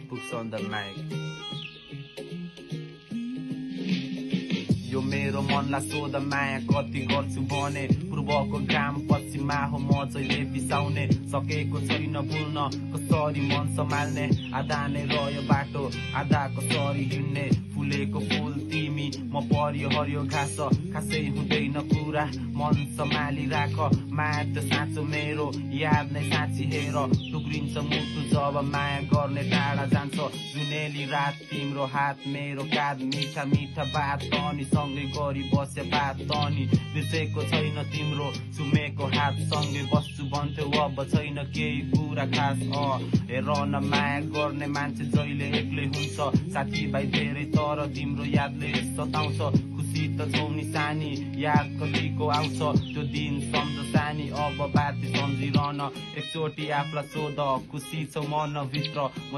पुग्छ अन्तर्नायक। यो मेरो मनलाई सोध माया कति गर्छु भने, पूर्वको घाम पश्चिममा हो म जहिले बिसाउने, सकेको छैन भुल्न कसरी मन सम्हाल्ने, आधा नै रह्यो बाटो आधा कसरी हिँड्ने, फुलेको फुल तिमी म परियो हरियो घाँस, खासै हुँदैन कुरा मन सम्हाली राख, माया त साँचो मेरो याद नै साँची हेर, टुक्रिन्छ मुटु जब माया गर्ने टाढा जान्छ, जुनेली रात तिम्रो हात मेरो काँध, मिठा मिठा बात तनी सँगै गरी बसे बात तनी, बिर्सेको छैन तिम्रो सुमेको हात, सँगै बस्छु भन्थ्यो अब छैन केही कुरा खास। हेर न माया गर्ने मान्छे जहिले एक्लै हुन्छ, साथीभाइ धेरै तर तिम्रो यादले सताउँछ, खुसी त छौ नि सानी याद कतिको आउँछ, त्यो दिन सम्झ सानी अब बात सम्झिरहन, एकचोटि आफूलाई सोध खुसी छौ मनभित्र म